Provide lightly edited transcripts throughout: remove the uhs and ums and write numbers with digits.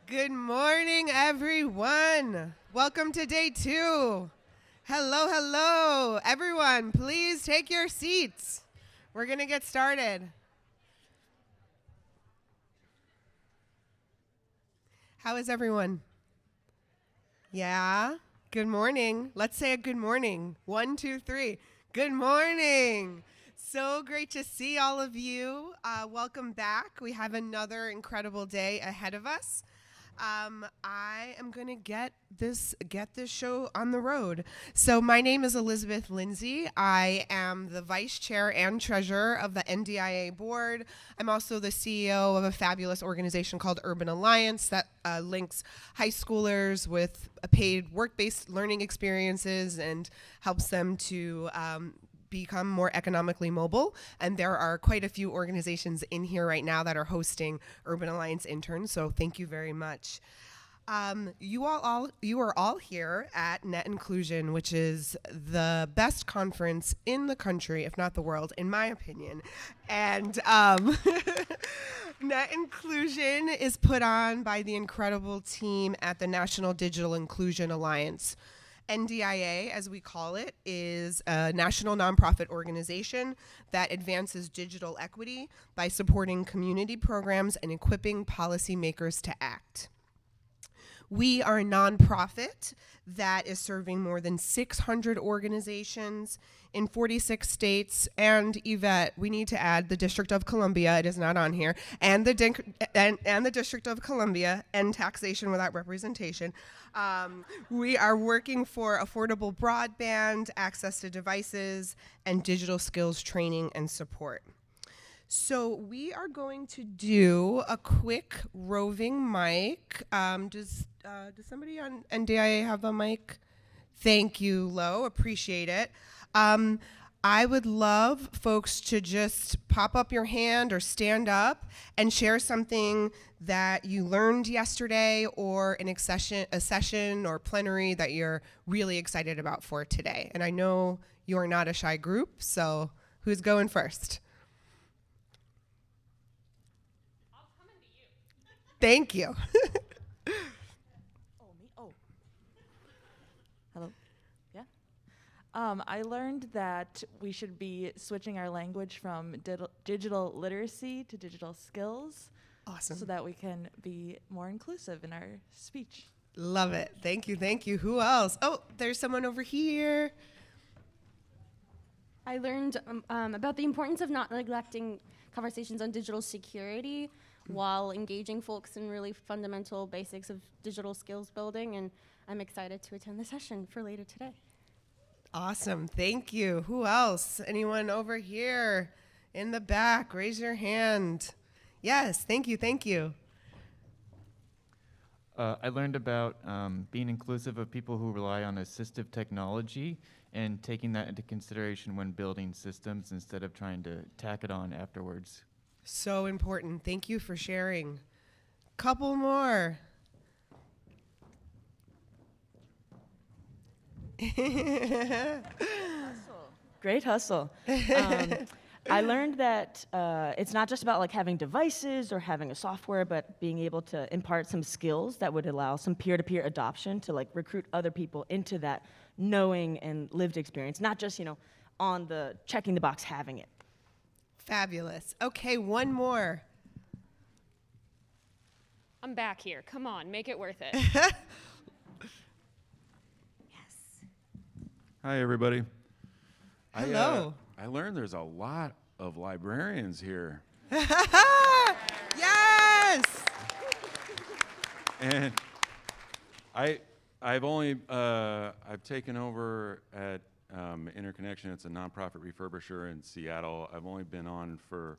Good morning, everyone. Welcome to day 2. Hello, hello. Everyone, please take your seats. We're going to get started. How is everyone? Yeah? Good morning. Let's say a good morning. 1, 2, 3. Good morning. So great to see all of you. Welcome back. We have another incredible day ahead of us. I am going to get this show on the road. So my name is Elizabeth Lindsey. I am the vice chair and treasurer of the NDIA board. I'm also the CEO of a fabulous organization called Urban Alliance that links high schoolers with paid work-based learning experiences and helps them to become more economically mobile. And there are quite a few organizations in here right now that are hosting Urban Alliance interns, so thank you very much. You are all here at Net Inclusion, which is the best conference in the country, if not the world, in my opinion. And Net Inclusion is put on by the incredible team at the National Digital Inclusion Alliance. NDIA, as we call it, is a national nonprofit organization that advances digital equity by supporting community programs and equipping policymakers to act. We are a nonprofit that is serving more than 600 organizations in 46 states, and Yvette, we need to add the District of Columbia, it is not on here, and the District of Columbia, and taxation without representation. We are working for affordable broadband, access to devices, and digital skills training and support. So we are going to do a quick roving mic. Does somebody on NDIA have a mic? Thank you, Lo. Appreciate it. I would love folks to just pop up your hand or stand up and share something that you learned yesterday or a session or plenary that you're really excited about for today. And I know you're not a shy group, so who's going first? Thank you. Hello? Yeah? I learned that we should be switching our language from digital literacy to digital skills. Awesome. So that we can be more inclusive in our speech. Love it. Thank you. Thank you. Who else? Oh, there's someone over here. I learned about the importance of not neglecting conversations on digital security while engaging folks in really fundamental basics of digital skills building, and I'm excited to attend the session for later today. Awesome, thank you. Who else? Anyone over here in the back? Raise your hand. Yes, thank you, thank you. I learned about being inclusive of people who rely on assistive technology and taking that into consideration when building systems instead of trying to tack it on afterwards. So important. Thank you for sharing. Couple more. Great hustle. I learned that it's not just about like having devices or having a software, but being able to impart some skills that would allow some peer-to-peer adoption to like recruit other people into that knowing and lived experience, not just, on the checking the box having it. Fabulous. Okay, one more. I'm back here. Come on, make it worth it. Yes. Hi, everybody. Hello. I learned there's a lot of librarians here. Yes! And I've taken over at Interconnection. It's a nonprofit refurbisher in Seattle. I've only been on for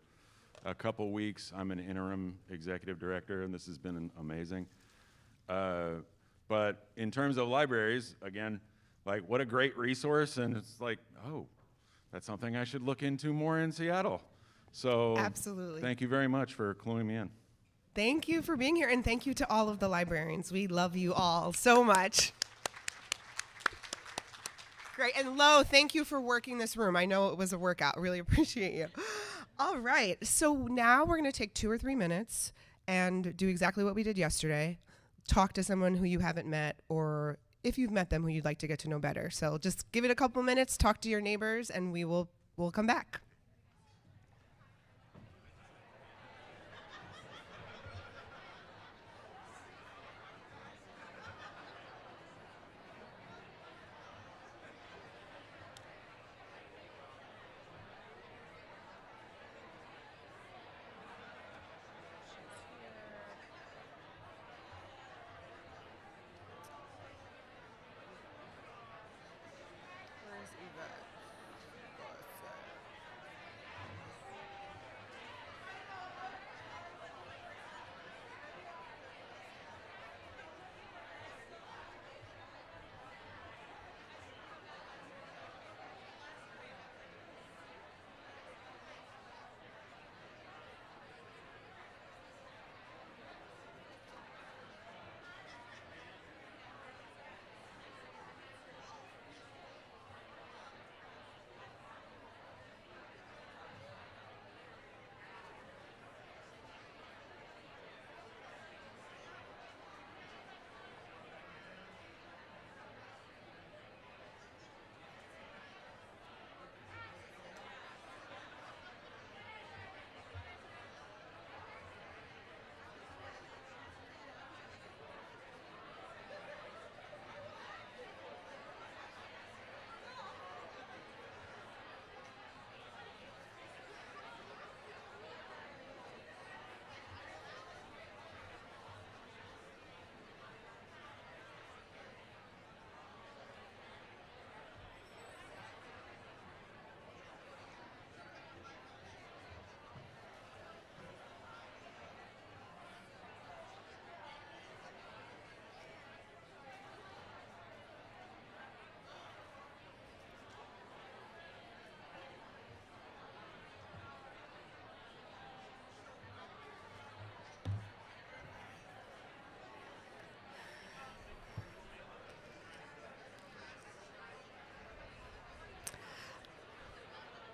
a couple weeks. I'm an interim executive director, and this has been amazing. But in terms of libraries, again, like what a great resource, and it's like, oh, that's something I should look into more in Seattle. So absolutely. Thank you very much for cluing me in. Thank you for being here, and thank you to all of the librarians. We love you all so much. Great, and Lo, thank you for working this room. I know it was a workout. Really appreciate you. All right, so now we're going to take 2 or 3 minutes and do exactly what we did yesterday. talk to someone who you haven't met, or if you've met them, who you'd like to get to know better. So just give it a couple minutes, talk to your neighbors, and we'll come back.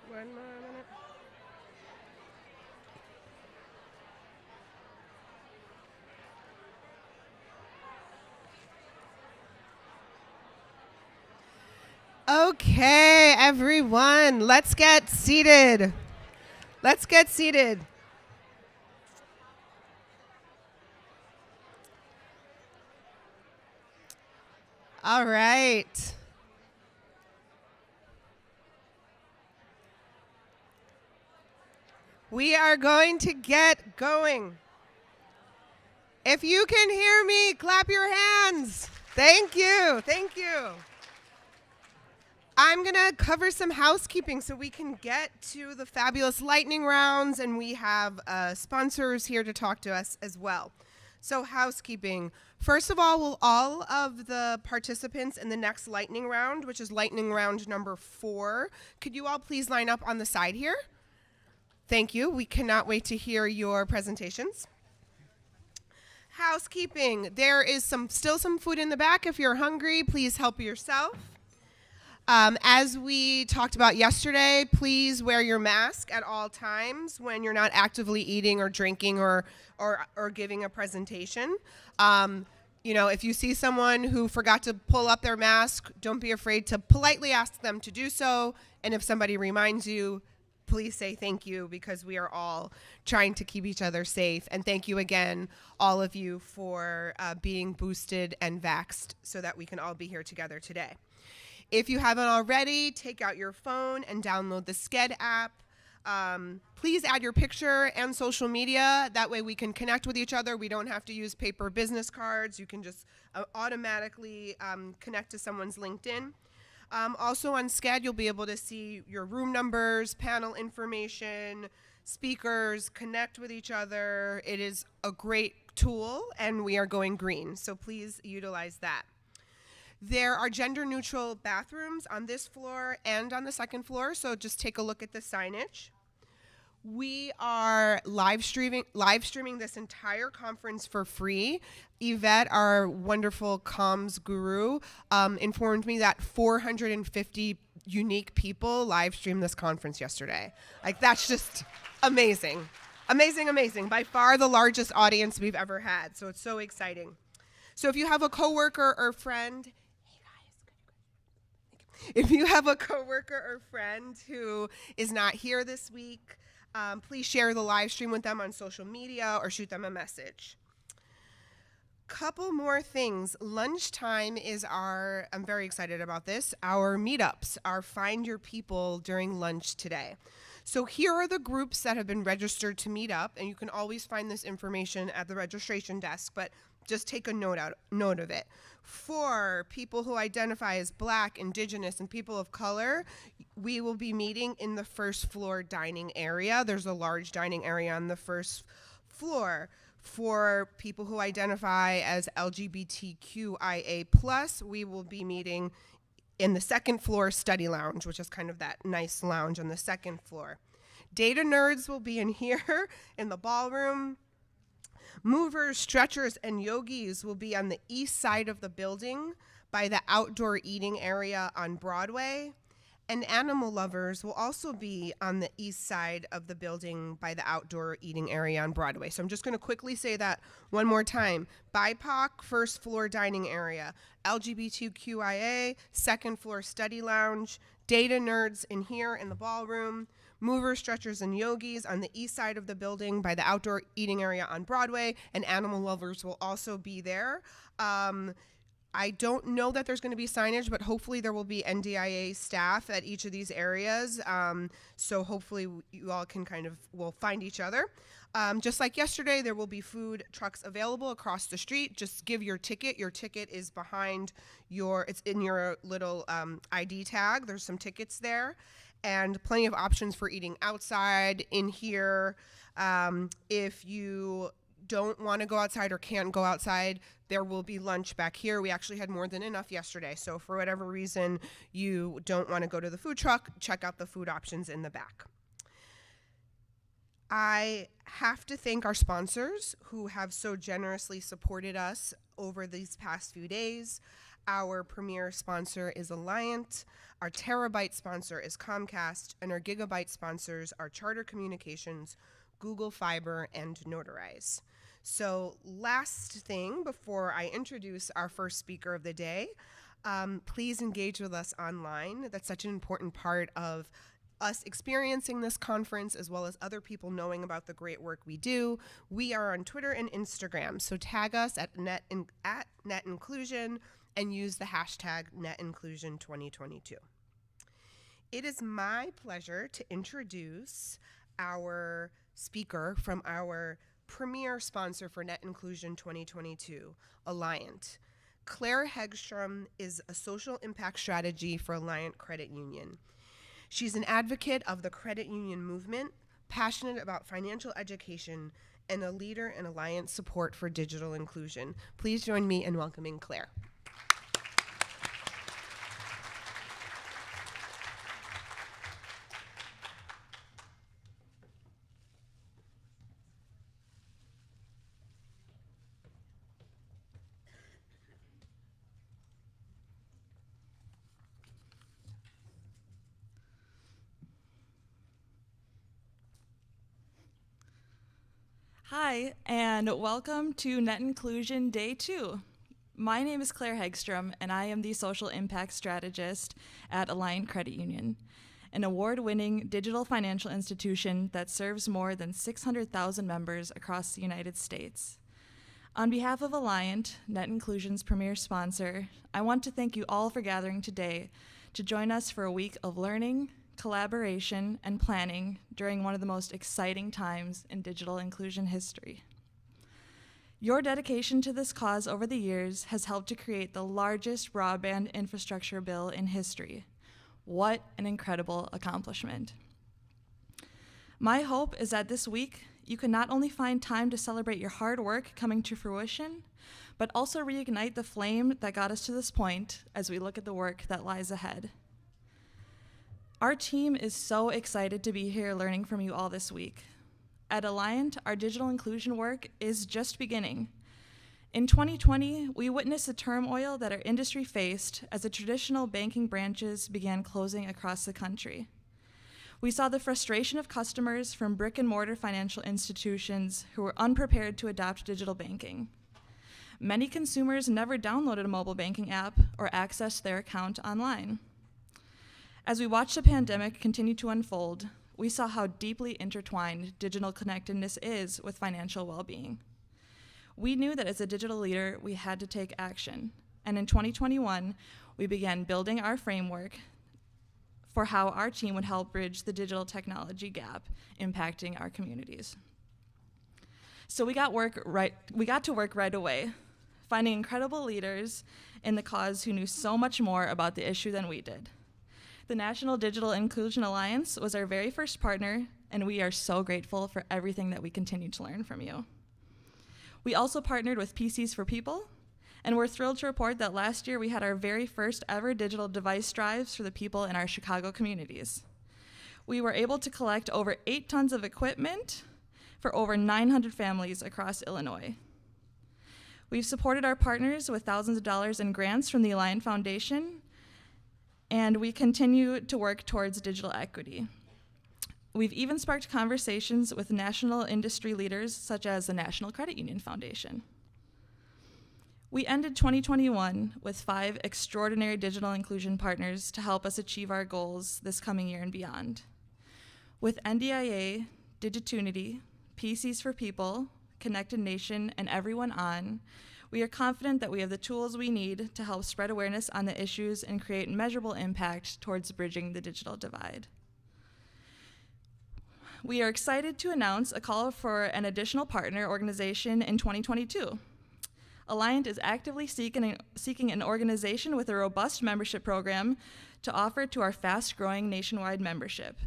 One more minute. Okay, everyone, let's get seated. Let's get seated. All right. We are going to get going. If you can hear me, clap your hands. Thank you. Thank you. I'm going to cover some housekeeping so we can get to the fabulous lightning rounds, and we have sponsors here to talk to us as well. So housekeeping. First of all, will all of the participants in the next lightning round, which is lightning round number 4, could you all please line up on the side here? Thank you. We cannot wait to hear your presentations. Housekeeping. There is still some food in the back. If you're hungry, please help yourself. As we talked about yesterday, please wear your mask at all times when you're not actively eating or drinking or giving a presentation. If you see someone who forgot to pull up their mask, don't be afraid to politely ask them to do so. And if somebody reminds you, please say thank you, because we are all trying to keep each other safe. And thank you again, all of you, for being boosted and vaxxed so that we can all be here together today. If you haven't already, take out your phone and download the Sked app. Please add your picture and social media. That way we can connect with each other. We don't have to use paper business cards. You can just automatically connect to someone's LinkedIn. Also on Sked, you'll be able to see your room numbers, panel information, speakers, connect with each other. It is a great tool, and we are going green, so please utilize that. There are gender-neutral bathrooms on this floor and on the second floor, so just take a look at the signage. We are live streaming this entire conference for free. Yvette, our wonderful comms guru, informed me that 450 unique people live streamed this conference yesterday. Like, that's just amazing. Amazing, amazing. By far the largest audience we've ever had, so it's so exciting. So if you have a coworker or friend, if you have a coworker or friend who is not here this week, please share the live stream with them on social media or shoot them a message. Couple more things. Lunchtime is I'm very excited about this, our meetups, our Find Your People during lunch today. So here are the groups that have been registered to meet up, and you can always find this information at the registration desk, but just take a note of it. For people who identify as Black, Indigenous, and people of color, we will be meeting in the first floor dining area. There's a large dining area on the first floor. For people who identify as LGBTQIA+, we will be meeting in the second floor study lounge, which is kind of that nice lounge on the second floor. Data nerds will be in here in the ballroom. Movers, stretchers, and yogis will be on the east side of the building by the outdoor eating area on Broadway. And animal lovers will also be on the east side of the building by the outdoor eating area on Broadway. So I'm just going to quickly say that one more time. BIPOC, first floor dining area. LGBTQIA, second floor study lounge. Data nerds in here in the ballroom. Movers, stretchers, and yogis on the east side of the building by the outdoor eating area on Broadway. And animal lovers will also be there. I don't know that there's going to be signage, but hopefully there will be NDIA staff at each of these areas. So hopefully you all can we'll find each other. Just like yesterday, there will be food trucks available across the street. Just give your ticket. Your ticket is behind it's in your little ID tag. There's some tickets there. And plenty of options for eating outside, in here. If you don't want to go outside or can't go outside, there will be lunch back here. We actually had more than enough yesterday. So for whatever reason you don't want to go to the food truck, check out the food options in the back. I have to thank our sponsors who have so generously supported us over these past few days. Our premier sponsor is Alliant, our terabyte sponsor is Comcast, and our gigabyte sponsors are Charter Communications, Google Fiber, and Notarize. So last thing before I introduce our first speaker of the day, please engage with us online. That's such an important part of us experiencing this conference, as well as other people knowing about the great work we do. We are on Twitter and Instagram, so tag us at Net Inclusion and use the hashtag NetInclusion2022. It is my pleasure to introduce our speaker from our premier sponsor for Net Inclusion 2022, Alliant. Claire Heggstrom is a social impact strategy for Alliant Credit Union. She's an advocate of the credit union movement, passionate about financial education, and a leader in Alliant support for digital inclusion. Please join me in welcoming Claire. Hi, and welcome to Net Inclusion Day 2. My name is Claire Hegstrom, and I am the Social Impact Strategist at Alliant Credit Union, an award-winning digital financial institution that serves more than 600,000 members across the United States. On behalf of Alliant, Net Inclusion's premier sponsor, I want to thank you all for gathering today to join us for a week of learning, collaboration, and planning during one of the most exciting times in digital inclusion history. Your dedication to this cause over the years has helped to create the largest broadband infrastructure bill in history. What an incredible accomplishment. My hope is that this week you can not only find time to celebrate your hard work coming to fruition, but also reignite the flame that got us to this point as we look at the work that lies ahead. Our team is so excited to be here learning from you all this week. At Alliant, our digital inclusion work is just beginning. In 2020, we witnessed the turmoil that our industry faced as the traditional banking branches began closing across the country. We saw the frustration of customers from brick and mortar financial institutions who were unprepared to adopt digital banking. Many consumers never downloaded a mobile banking app or accessed their account online. As we watched the pandemic continue to unfold, we saw how deeply intertwined digital connectedness is with financial well-being. We knew that as a digital leader, we had to take action. And in 2021, we began building our framework for how our team would help bridge the digital technology gap impacting our communities. So we got to work right away, finding incredible leaders in the cause who knew so much more about the issue than we did. The National Digital Inclusion Alliance was our very first partner, and we are so grateful for everything that we continue to learn from you. We also partnered with PCs for People, and we're thrilled to report that last year we had our very first ever digital device drives for the people in our Chicago communities. We were able to collect over 8 tons of equipment for over 900 families across Illinois. We've supported our partners with thousands of dollars in grants from the Alliant Foundation, and we continue to work towards digital equity. We've even sparked conversations with national industry leaders such as the National Credit Union Foundation. We ended 2021 with 5 extraordinary digital inclusion partners to help us achieve our goals this coming year and beyond. With NDIA, Digitunity, PCs for People, Connected Nation, and Everyone On, we are confident that we have the tools we need to help spread awareness on the issues and create measurable impact towards bridging the digital divide. We are excited to announce a call for an additional partner organization in 2022. Alliant is actively seeking an organization with a robust membership program to offer to our fast-growing nationwide membership.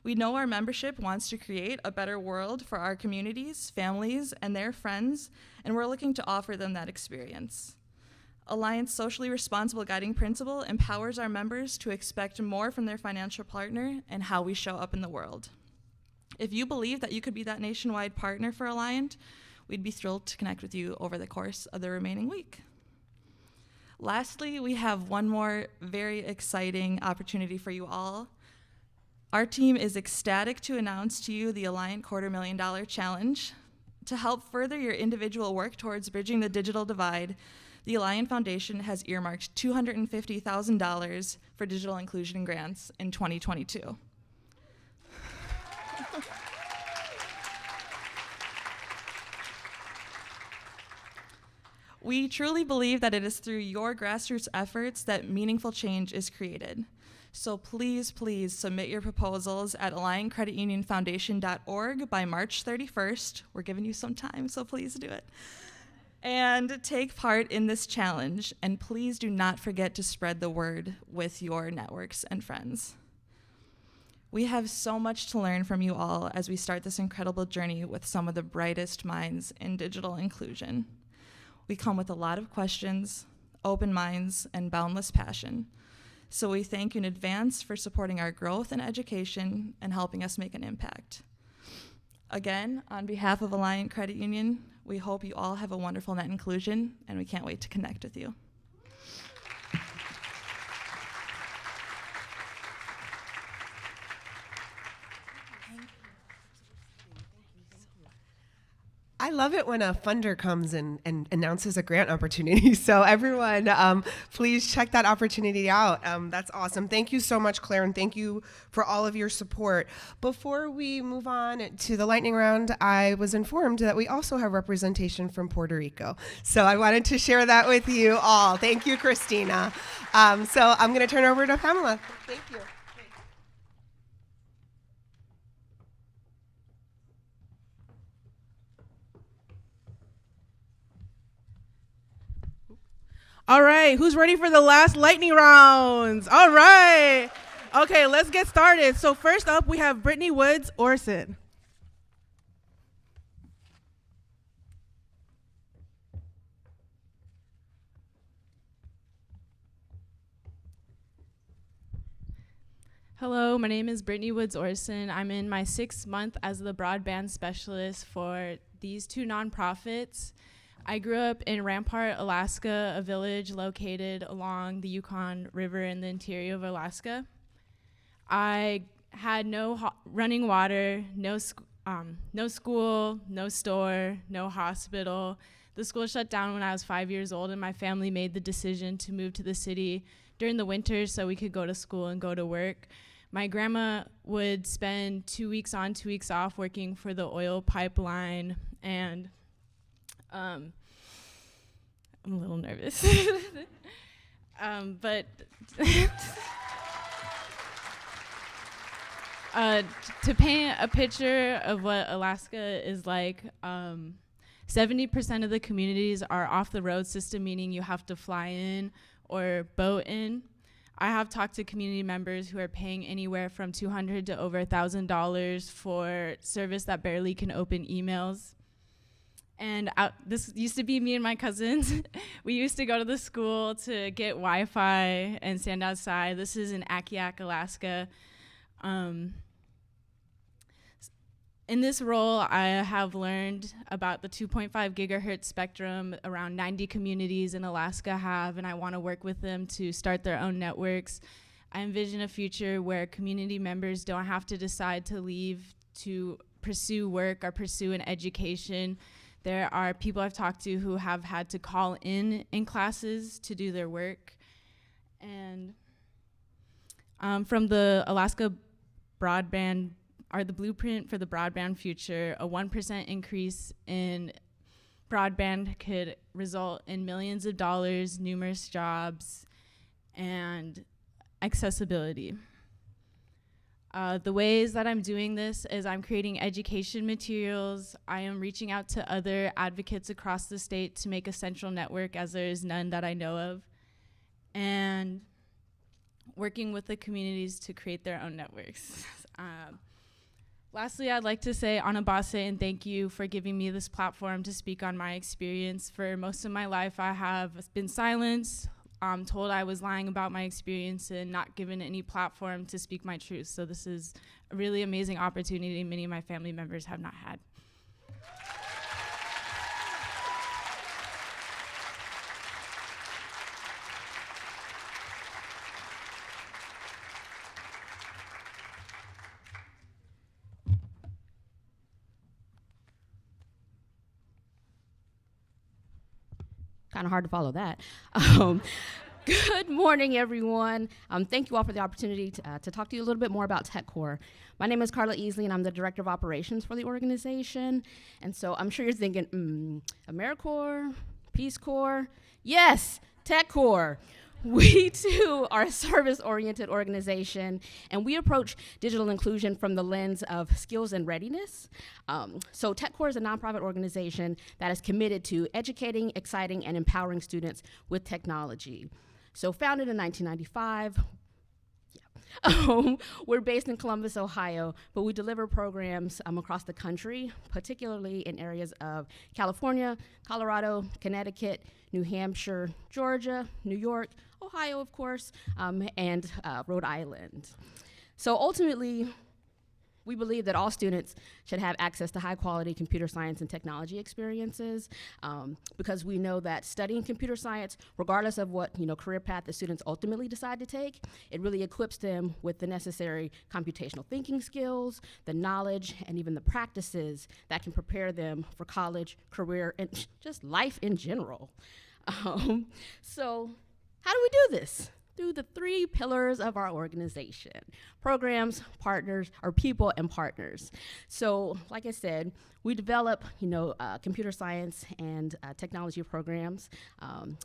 We know our membership wants to create a better world for our communities, families, and their friends, and we're looking to offer them that experience. Alliant's socially responsible guiding principle empowers our members to expect more from their financial partner and how we show up in the world. If you believe that you could be that nationwide partner for Alliant, we'd be thrilled to connect with you over the course of the remaining week. Lastly, we have one more very exciting opportunity for you all. Our team is ecstatic to announce to you the Alliant $250,000 Challenge. To help further your individual work towards bridging the digital divide, the Alliant Foundation has earmarked $250,000 for digital inclusion grants in 2022. We truly believe that it is through your grassroots efforts that meaningful change is created. So please, please submit your proposals at alliantcreditunionfoundation.org by March 31st. We're giving you some time, so please do it. And take part in this challenge. And please do not forget to spread the word with your networks and friends. We have so much to learn from you all as we start this incredible journey with some of the brightest minds in digital inclusion. We come with a lot of questions, open minds, and boundless passion. So we thank you in advance for supporting our growth and education and helping us make an impact. Again, on behalf of Alliant Credit Union, we hope you all have a wonderful Net Inclusion, and we can't wait to connect with you. I love it when a funder comes and announces a grant opportunity. So everyone, please check that opportunity out. That's awesome. Thank you so much, Claire, and thank you for all of your support. Before we move on to the lightning round, I was informed that we also have representation from Puerto Rico. So I wanted to share that with you all. Thank you, Christina. So I'm going to turn over to Pamela. Thank you. All right, who's ready for the last lightning rounds? All right. Okay, let's get started. So first up, we have Brittany Woods, Orson. Hello, my name is Brittany Woods Orson. I'm in my 6th month as the broadband specialist for these 2 nonprofits. I grew up in Rampart, Alaska, a village located along the Yukon River in the interior of Alaska. I had no running water, no no school, no store, no hospital. The school shut down when I was 5 years old, and my family made the decision to move to the city during the winter so we could go to school and go to work. My grandma would spend 2 weeks on, 2 weeks off working for the oil pipeline, and I'm a little nervous. But to paint a picture of what Alaska is like, 70% of the communities are off the road system, meaning you have to fly in or boat in. I have talked to community members who are paying anywhere from $200 to over $1,000 for service that barely can open emails. And this used to be me and my cousins. We used to go to the school to get Wi-Fi and stand outside. This is in Akiak, Alaska. In this role, I have learned about the 2.5 gigahertz spectrum around 90 communities in Alaska have, and I want to work with them to start their own networks. I envision a future where community members don't have to decide to leave to pursue work or pursue an education. There are people I've talked to who have had to call in classes to do their work. And from the Alaska Broadband, the blueprint for the broadband future, a 1% increase in broadband could result in millions of dollars, numerous jobs, and accessibility. The ways that I'm doing this is I'm creating education materials. I am reaching out to other advocates across the state to make a central network, as there is none that I know of, and working with the communities to create their own networks. Lastly, I'd like to say Anabase and thank you for giving me this platform to speak on my experience. For most of my life, I have been silenced, told I was lying about my experience, and not given any platform to speak my truth. So this is a really amazing opportunity many of my family members have not had. Kind of hard to follow that. Good morning, everyone. Thank you all for the opportunity to talk to you a little bit more about TechCorps. My name is Carla Easley, and I'm the Director of Operations for the organization. And so I'm sure you're thinking, AmeriCorps, Peace Corps? Yes, TechCorps. We, too, are a service-oriented organization, and we approach digital inclusion from the lens of skills and readiness. So TechCorps is a nonprofit organization that is committed to educating, exciting, and empowering students with technology. So founded in 1995, we're based in Columbus, Ohio, but we deliver programs across the country, particularly in areas of California, Colorado, Connecticut, New Hampshire, Georgia, New York, Ohio, of course, and Rhode Island. So ultimately, we believe that all students should have access to high-quality computer science and technology experiences, because we know that studying computer science, regardless of what career path the students ultimately decide to take, it really equips them with the necessary computational thinking skills, the knowledge, and even the practices that can prepare them for college, career, and just life in general. So how do we do this? Through the 3 pillars of our organization: programs, partners, or people and partners. So, like I said, we develop, computer science and technology programs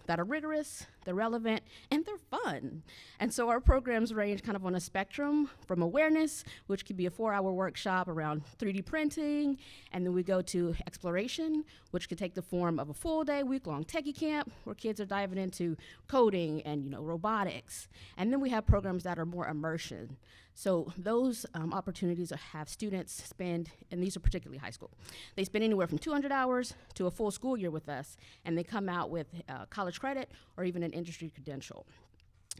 that are rigorous, they're relevant, and they're fun. And so our programs range kind of on a spectrum from awareness, which could be a 4-hour workshop around 3D printing, and then we go to exploration, which could take the form of a full-day, week-long techie camp, where kids are diving into coding and, robotics. And then we have programs that are more immersion. So those opportunities have students spend, and these are particularly high school, they spend anywhere from 200 hours to a full school year with us, and they come out with college credit or even an industry credential.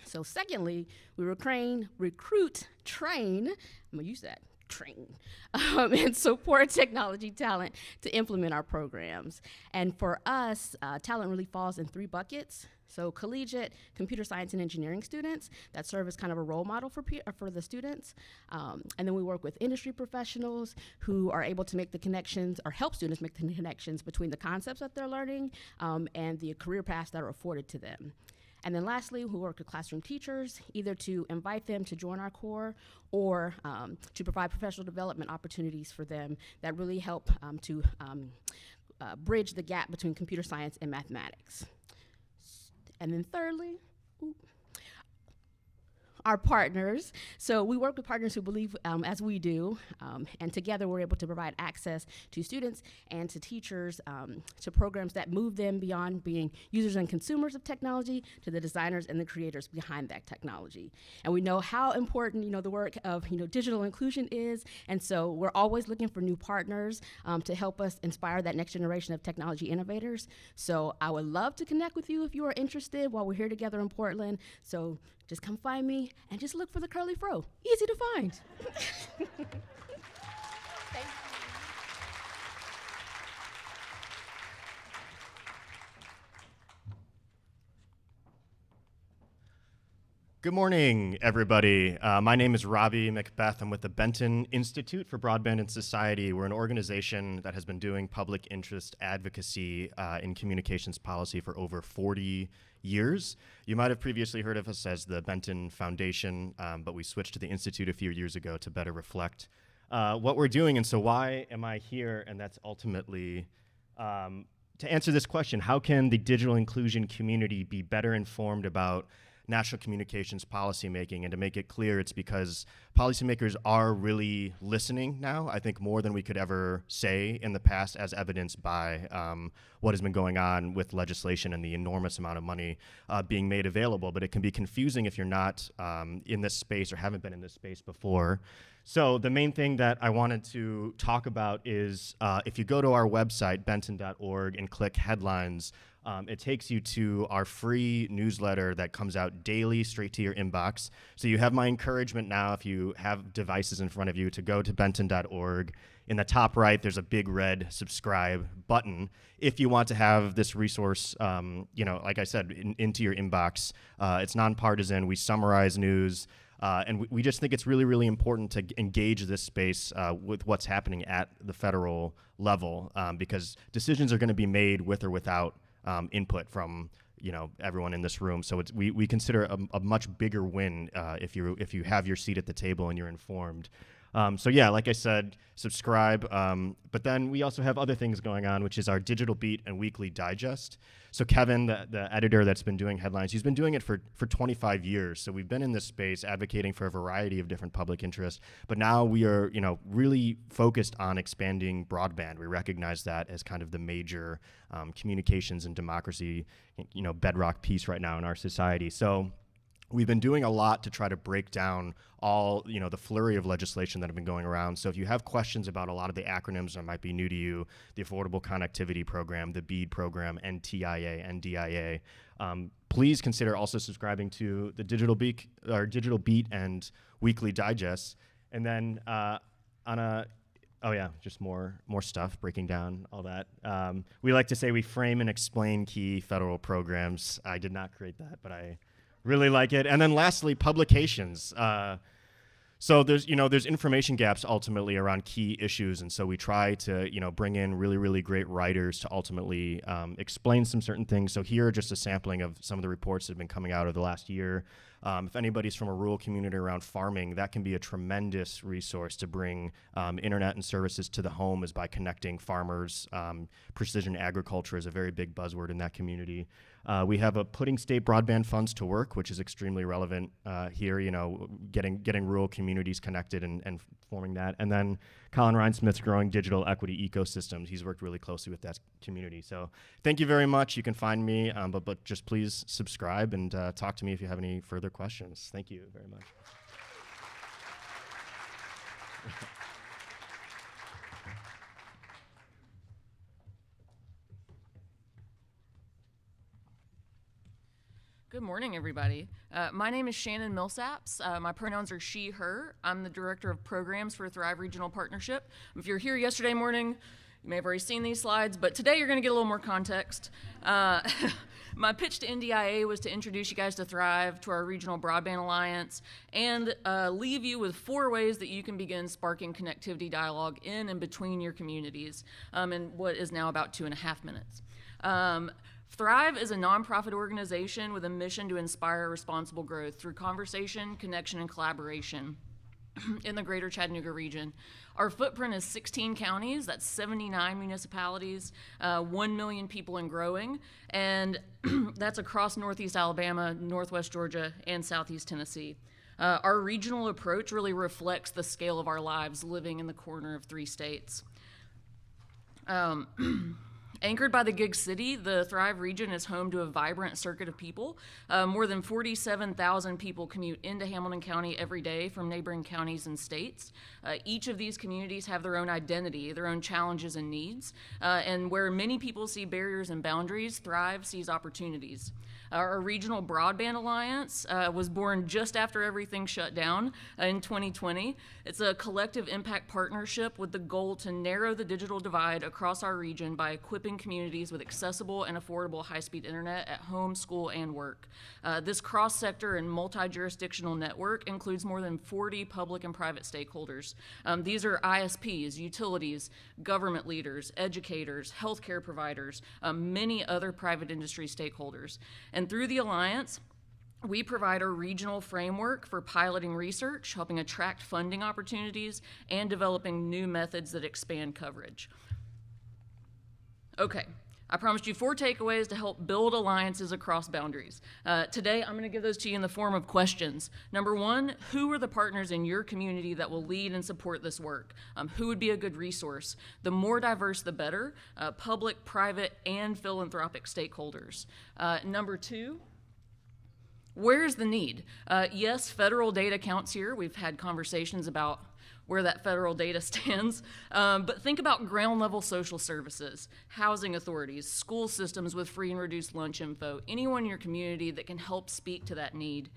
So secondly, we recruit, train, I'm gonna use that, train and support technology talent to implement our programs. And for us, talent really falls in 3 buckets. So collegiate computer science and engineering students that serve as kind of a role model for the students. And then we work with industry professionals who are able to make the connections or help students make the connections between the concepts that they're learning and the career paths that are afforded to them. And then lastly, we work with classroom teachers, either to invite them to join our core or to provide professional development opportunities for them that really help to bridge the gap between computer science and mathematics. And then thirdly, our partners. So we work with partners who believe as we do, and together we're able to provide access to students and to teachers to programs that move them beyond being users and consumers of technology to the designers and the creators behind that technology. And we know how important the work of digital inclusion is, and so we're always looking for new partners to help us inspire that next generation of technology innovators. So I would love to connect with you if you are interested while we're here together in Portland. So just come find me and just look for the curly fro. Easy to find. Thank you. Good morning, everybody. My name is Robbie Macbeth. I'm with the Benton Institute for Broadband and Society. We're an organization that has been doing public interest advocacy in communications policy for over 40 years. You might have previously heard of us as the Benton Foundation, but we switched to the Institute a few years ago to better reflect what we're doing. And so why am I here? And that's ultimately to answer this question: how can the digital inclusion community be better informed about national communications policymaking? And to make it clear, it's because policymakers are really listening now, I think more than we could ever say in the past, as evidenced by what has been going on with legislation and the enormous amount of money being made available. But it can be confusing if you're not in this space or haven't been in this space before. So the main thing that I wanted to talk about is if you go to our website, benton.org, and click headlines, it takes you to our free newsletter that comes out daily straight to your inbox. So you have my encouragement now, if you have devices in front of you, to go to benton.org. In the top right, there's a big red subscribe button. If you want to have this resource, like I said, into your inbox, it's nonpartisan. We summarize news. And we just think it's really, really important to engage this space with what's happening at the federal level, because decisions are going to be made with or without input from everyone in this room. So we consider a much bigger win if you have your seat at the table and you're informed. So yeah, like I said, subscribe. But then we also have other things going on, which is our Digital Beat and Weekly Digest. So Kevin, the editor that's been doing headlines, he's been doing it for 25 years. So we've been in this space advocating for a variety of different public interests. But now we are, really focused on expanding broadband. We recognize that as kind of the major communications and democracy, bedrock piece right now in our society. So we've been doing a lot to try to break down all, the flurry of legislation that have been going around. So if you have questions about a lot of the acronyms that might be new to you, the Affordable Connectivity Program, the BEAD program, NTIA, NDIA, please consider also subscribing to the Digital Beat and Weekly Digest. And then just more stuff, breaking down all that. We like to say we frame and explain key federal programs. I did not create that, but I really like it. And then lastly, publications. So there's information gaps ultimately around key issues. And so we try to, bring in really, really great writers to ultimately explain some certain things. So here are just a sampling of some of the reports that have been coming out over the last year. If anybody's from a rural community around farming, that can be a tremendous resource to bring internet and services to the home, is by connecting farmers. Precision agriculture is a very big buzzword in that community. We have a Putting State Broadband Funds to Work, which is extremely relevant here, getting rural communities connected and forming that. And then Colin Rhinesmith's Growing Digital Equity Ecosystems. He's worked really closely with that community. So thank you very much. You can find me, but just please subscribe and talk to me if you have any further questions. Thank you very much. Good morning, everybody. My name is Shannon Millsaps. My pronouns are she, her. I'm the Director of Programs for Thrive Regional Partnership. If you're here yesterday morning, you may have already seen these slides, but today you're going to get a little more context. My pitch to NDIA was to introduce you guys to Thrive, to our Regional Broadband Alliance, and leave you with 4 ways that you can begin sparking connectivity dialogue in and between your communities in what is now about 2.5 minutes. Thrive is a nonprofit organization with a mission to inspire responsible growth through conversation, connection, and collaboration in the greater Chattanooga region. Our footprint is 16 counties, that's 79 municipalities, 1 million people and growing, and that's across Northeast Alabama, Northwest Georgia, and Southeast Tennessee. Our regional approach really reflects the scale of our lives living in the corner of 3 states. Anchored by the Gig City, the Thrive region is home to a vibrant circuit of people. More than 47,000 people commute into Hamilton County every day from neighboring counties and states. Each of these communities have their own identity, their own challenges and needs, and where many people see barriers and boundaries, Thrive sees opportunities. Our Regional Broadband Alliance was born just after everything shut down in 2020. It's a collective impact partnership with the goal to narrow the digital divide across our region by equipping communities with accessible and affordable high-speed internet at home, school, and work. This cross-sector and multi-jurisdictional network includes more than 40 public and private stakeholders. These are ISPs, utilities, government leaders, educators, healthcare providers, many other private industry stakeholders. And through the Alliance, we provide a regional framework for piloting research, helping attract funding opportunities, and developing new methods that expand coverage. Okay, I promised you 4 takeaways to help build alliances across boundaries. Today, I'm going to give those to you in the form of questions. Number 1, who are the partners in your community that will lead and support this work? Who would be a good resource? The more diverse, the better. Public, private, and philanthropic stakeholders. Number 2, where's the need? Yes, federal data counts here. We've had conversations about where that federal data stands, but think about ground level social services, housing authorities, school systems with free and reduced lunch info, anyone in your community that can help speak to that need.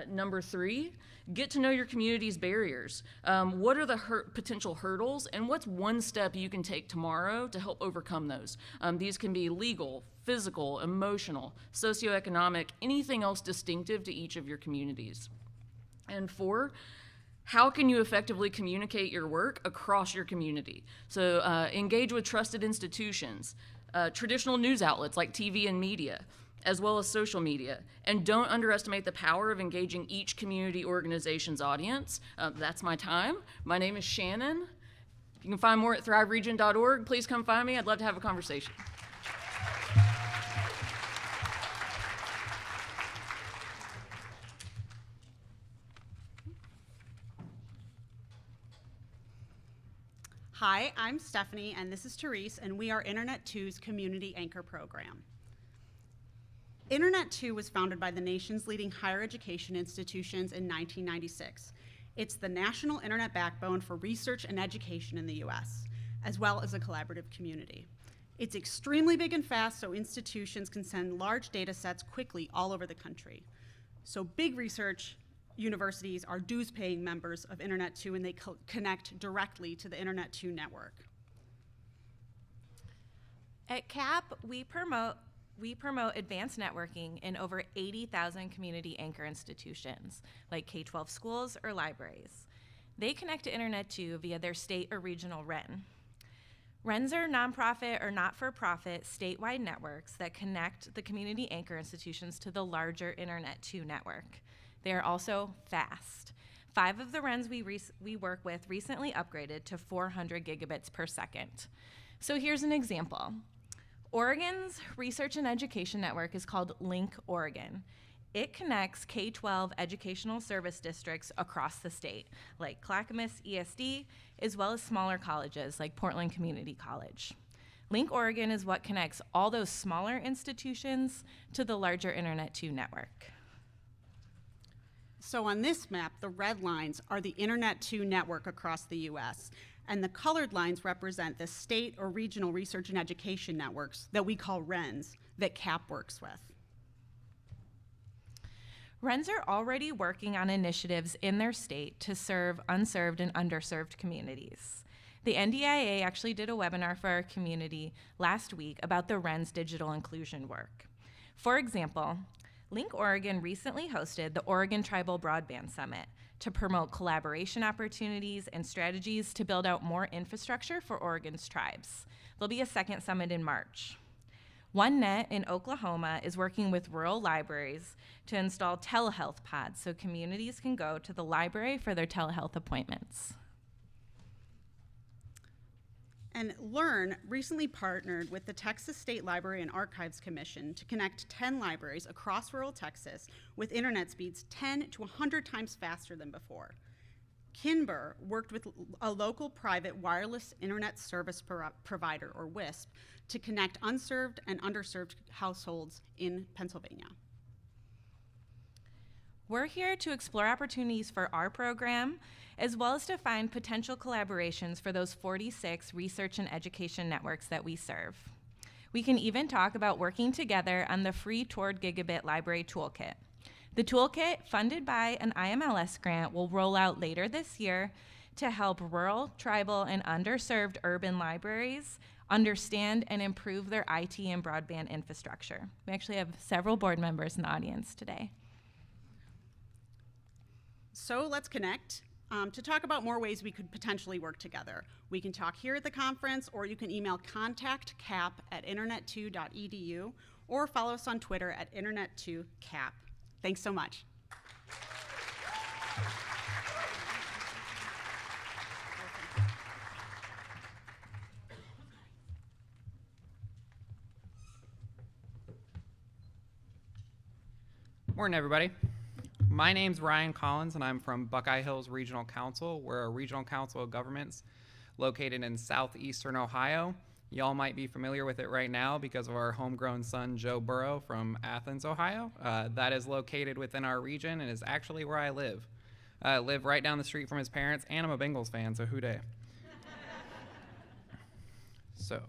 Number 3, get to know your community's barriers. What are the potential hurdles, and what's one step you can take tomorrow to help overcome those? These can be legal, physical, emotional, socioeconomic, anything else distinctive to each of your communities. And 4, how can you effectively communicate your work across your community? So engage with trusted institutions, traditional news outlets like TV and media, as well as social media. And don't underestimate the power of engaging each community organization's audience. That's my time. My name is Shannon. You can find more at thriveregion.org. Please come find me. I'd love to have a conversation. Hi, I'm Stephanie, and this is Therese, and we are Internet 2's Community Anchor Program. Internet 2 was founded by the nation's leading higher education institutions in 1996. It's the national internet backbone for research and education in the US, as well as a collaborative community. It's extremely big and fast, so institutions can send large data sets quickly all over the country. So big research universities are dues-paying members of Internet 2, and they connect directly to the Internet 2 network. At CAP, we promote advanced networking in over 80,000 community anchor institutions, like K-12 schools or libraries. They connect to Internet 2 via their state or regional REN. RENs are nonprofit or not-for-profit statewide networks that connect the community anchor institutions to the larger Internet 2 network. They are also fast. 5 of the RENs we work with recently upgraded to 400 gigabits per second. So here's an example. Oregon's research and education network is called Link Oregon. It connects K-12 educational service districts across the state, like Clackamas ESD, as well as smaller colleges like Portland Community College. Link Oregon is what connects all those smaller institutions to the larger Internet 2 network. So on this map, the red lines are the Internet 2 network across the US, and the colored lines represent the state or regional research and education networks that we call RENs that CAP works with. Wrens are already working on initiatives in their state to serve unserved and underserved communities. The NDIA actually did a webinar for our community last week about the Wrens digital inclusion work. For example, Link Oregon recently hosted the Oregon Tribal Broadband Summit to promote collaboration opportunities and strategies to build out more infrastructure for Oregon's tribes. There'll be a second summit in March. OneNet in Oklahoma is working with rural libraries to install telehealth pods so communities can go to the library for their telehealth appointments. And Learn recently partnered with the Texas State Library and Archives Commission to connect 10 libraries across rural Texas with internet speeds 10 to 100 times faster than before. Kinber worked with a local private wireless internet service provider, or WISP, to connect unserved and underserved households in Pennsylvania. We're here to explore opportunities for our program, as well as to find potential collaborations for those 46 research and education networks that we serve. We can even talk about working together on the free Toward Gigabit Library Toolkit. The toolkit, funded by an IMLS grant, will roll out later this year to help rural, tribal, and underserved urban libraries understand and improve their IT and broadband infrastructure. We actually have several board members in the audience today. So let's connect to talk about more ways we could potentially work together. We can talk here at the conference, or you can email contactcap@internet2.edu, or follow us on Twitter at internet2cap. Thanks so much. Morning, everybody. My name's Ryan Collins, and I'm from Buckeye Hills Regional Council. We're a regional council of governments located in southeastern Ohio. Y'all might be familiar with it right now because of our homegrown son, Joe Burrow, from Athens, Ohio. That is located within our region and is actually where I live. I live right down the street from his parents, and I'm a Bengals fan, so who day? So,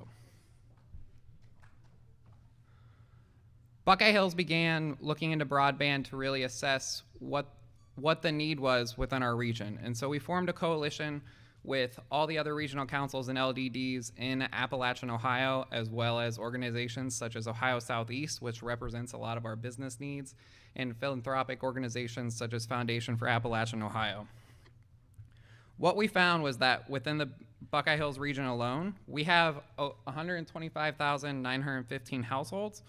Buckeye Hills began looking into broadband to really assess what the need was within our region. And so we formed a coalition with all the other regional councils and LDDs in Appalachian, Ohio, as well as organizations such as Ohio Southeast, which represents a lot of our business needs, and philanthropic organizations such as Foundation for Appalachian, Ohio. What we found was that within the Buckeye Hills region alone, we have 125,915 households,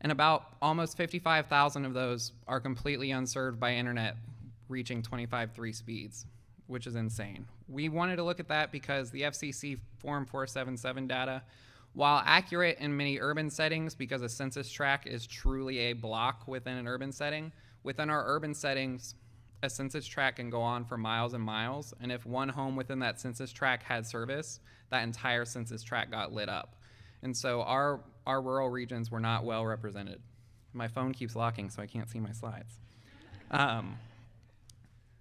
and about almost 55,000 of those are completely unserved by internet reaching 25.3 speeds, which is insane. We wanted to look at that because the FCC Form 477 data, while accurate in many urban settings because a census tract is truly a block within an urban setting, within our urban settings, a census tract can go on for miles and miles, and if one home within that census tract had service, that entire census tract got lit up. And so our rural regions were not well represented. My phone keeps locking, so I can't see my slides.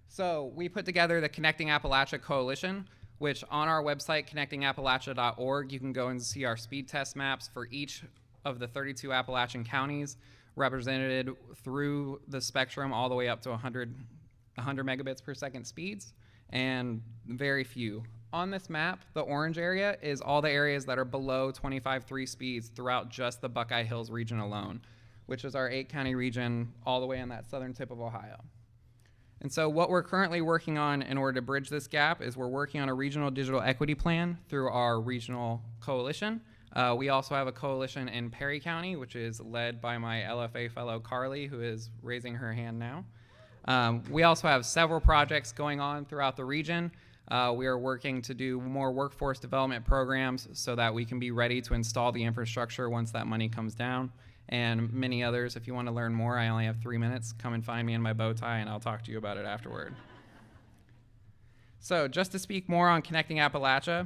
So we put together the Connecting Appalachia Coalition, which on our website, connectingappalachia.org, you can go and see our speed test maps for each of the 32 Appalachian counties represented through the spectrum all the way up to 100 megabits per second speeds, and very few. On this map, the orange area is all the areas that are below 25.3 speeds throughout just the Buckeye Hills region alone, which is our 8-county region all the way on that southern tip of Ohio. And so what we're currently working on in order to bridge this gap is we're working on a regional digital equity plan through our regional coalition. We also have a coalition in Perry County, which is led by my LFA fellow Carly, who is raising her hand now. We also have several projects going on throughout the region. We are working to do more workforce development programs so that we can be ready to install the infrastructure once that money comes down, and many others. If you want to learn more, I only have 3 minutes. Come and find me in my bow tie, and I'll talk to you about it afterward. So just to speak more on Connecting Appalachia,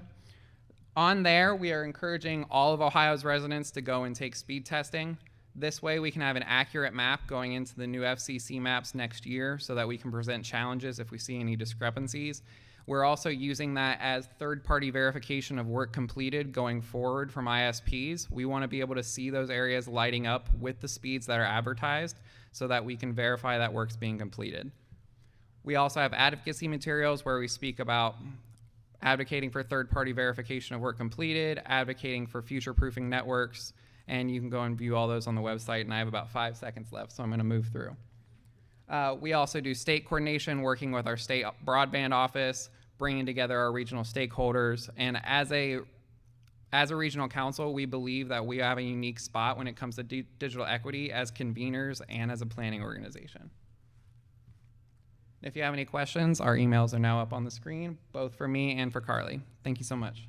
on there, we are encouraging all of Ohio's residents to go and take speed testing. This way, we can have an accurate map going into the new FCC maps next year so that we can present challenges if we see any discrepancies. We're also using that as third-party verification of work completed going forward from ISPs. We want to be able to see those areas lighting up with the speeds that are advertised so that we can verify that work's being completed. We also have advocacy materials where we speak about advocating for third-party verification of work completed, advocating for future-proofing networks, and you can go and view all those on the website, and I have about 5 seconds left, so I'm gonna move through. We also do state coordination, working with our state broadband office, bringing together our regional stakeholders, and as a regional council, we believe that we have a unique spot when it comes to digital equity as conveners and as a planning organization. If you have any questions, our emails are now up on the screen, both for me and for Carly. Thank you so much.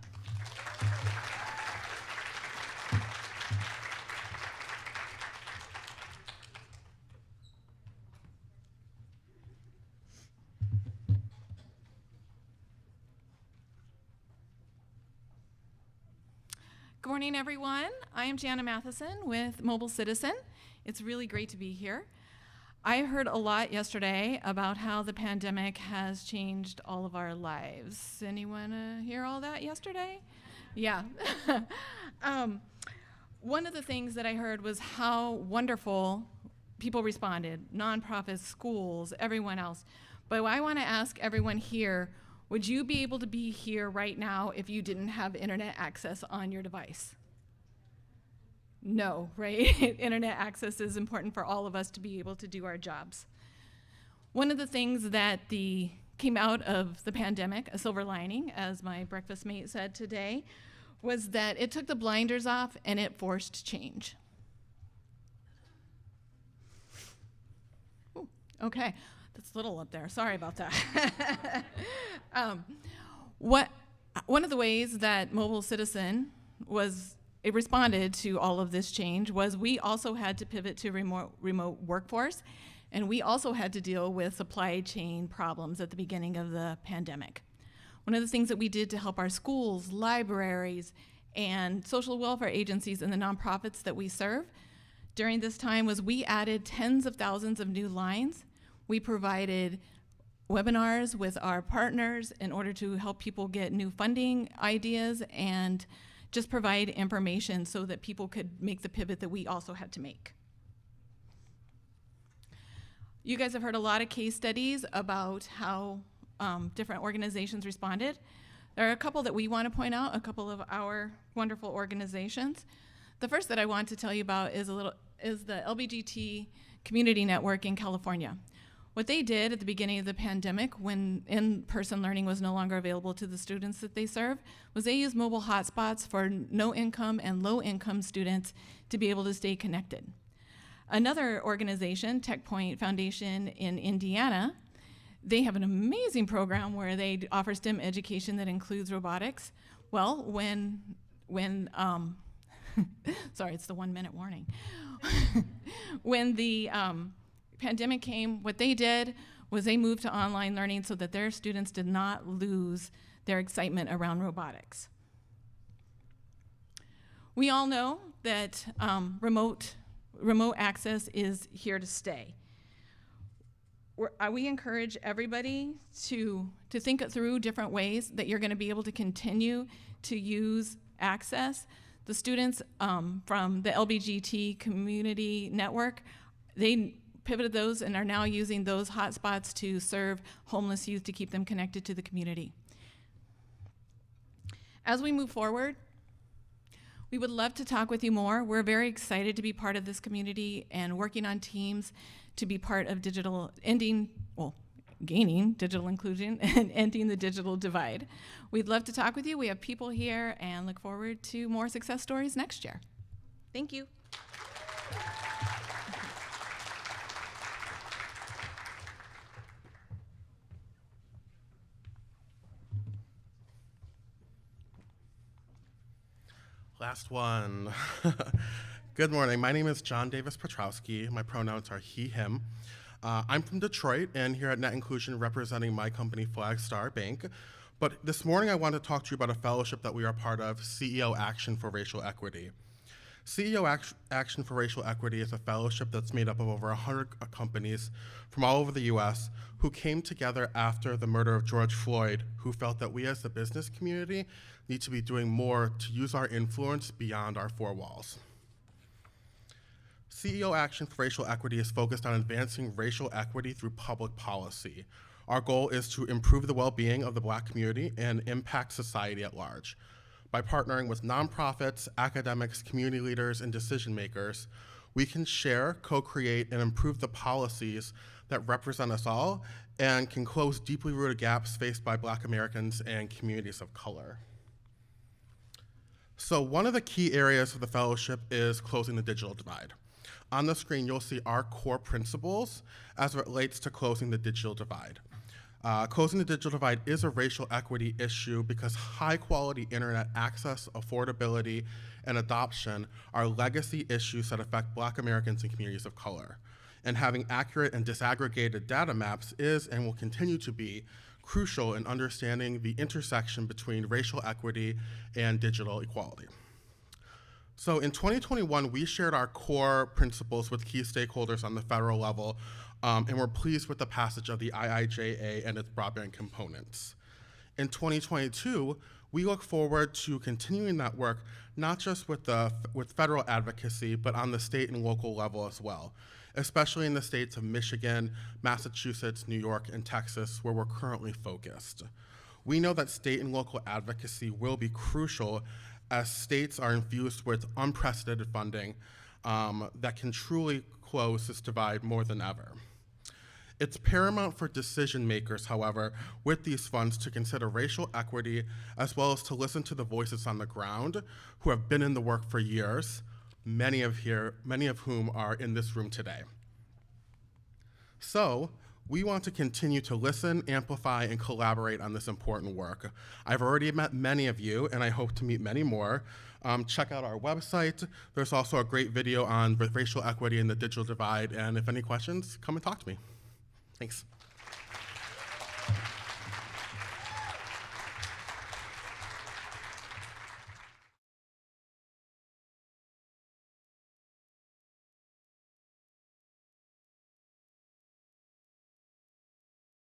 Good morning, everyone. I am Jana Mathieson with Mobile Citizen. It's really great to be here. I heard a lot yesterday about how the pandemic has changed all of our lives. Anyone hear all that yesterday? Yeah. One of the things that I heard was how wonderful people responded, nonprofits, schools, everyone else. But I want to ask everyone here, would you be able to be here right now if you didn't have internet access on your device? No, right? Internet access is important for all of us to be able to do our jobs. One of the things that came out of the pandemic, a silver lining, as my breakfast mate said today, was that it took the blinders off and it forced change. Ooh, okay, that's a little up there. Sorry about that. One of the ways that Mobile Citizen it responded to all of this change was we also had to pivot to remote workforce, and we also had to deal with supply chain problems at the beginning of the pandemic. One of the things that we did to help our schools, libraries, and social welfare agencies and the nonprofits that we serve during this time was we added tens of thousands of new lines. We provided webinars with our partners in order to help people get new funding ideas and just provide information so that people could make the pivot that we also had to make. You guys have heard a lot of case studies about how different organizations responded. There are a couple that we want to point out, a couple of our wonderful organizations. The first that I want to tell you about is the LBGT Community Network in California. What they did at the beginning of the pandemic, when in-person learning was no longer available to the students that they serve, was they used mobile hotspots for no-income and low-income students to be able to stay connected. Another organization, TechPoint Foundation in Indiana, they have an amazing program where they offer STEM education that includes robotics. Well, when sorry, it's the 1-minute warning. When the pandemic came, what they did was they moved to online learning so that their students did not lose their excitement around robotics. We all know that remote access is here to stay. We encourage everybody to think through different ways that you're going to be able to continue to use access. The students from the LBGT Community Network, they pivoted those and are now using those hotspots to serve homeless youth to keep them connected to the community. As we move forward, we would love to talk with you more. We're very excited to be part of this community and working on teams to be part of gaining digital inclusion and ending the digital divide. We'd love to talk with you. We have people here and look forward to more success stories next year. Thank you. Last one. Good morning. My name is John Davis Perlowski. My pronouns are he, him. I'm from Detroit and here at Net Inclusion representing my company Flagstar Bank. But this morning I want to talk to you about a fellowship that we are part of, CEO Action for Racial Equity. Action for Racial Equity is a fellowship that's made up of over 100 companies from all over the US who came together after the murder of George Floyd, who felt that we as the business community need to be doing more to use our influence beyond our four walls. CEO Action for Racial Equity is focused on advancing racial equity through public policy. Our goal is to improve the well-being of the Black community and impact society at large. By partnering with nonprofits, academics, community leaders, and decision makers, we can share, co-create, and improve the policies that represent us all and can close deeply rooted gaps faced by Black Americans and communities of color. So one of the key areas of the fellowship is closing the digital divide. On the screen, you'll see our core principles as it relates to closing the digital divide. Closing the digital divide is a racial equity issue because high-quality internet access, affordability, and adoption are legacy issues that affect Black Americans and communities of color. And having accurate and disaggregated data maps is and will continue to be crucial in understanding the intersection between racial equity and digital equality. So in 2021, we shared our core principles with key stakeholders on the federal level, and we're pleased with the passage of the IIJA and its broadband components. In 2022, we look forward to continuing that work, not just with federal advocacy, but on the state and local level as well, especially in the states of Michigan, Massachusetts, New York, and Texas, where we're currently focused. We know that state and local advocacy will be crucial as states are infused with unprecedented funding that can truly close this divide more than ever. It's paramount for decision makers, however, with these funds to consider racial equity as well as to listen to the voices on the ground who have been in the work for years, many of whom are in this room today. So, we want to continue to listen, amplify, and collaborate on this important work. I've already met many of you, and I hope to meet many more. Check out our website. There's also a great video on racial equity and the digital divide, and if any questions, come and talk to me. Thanks.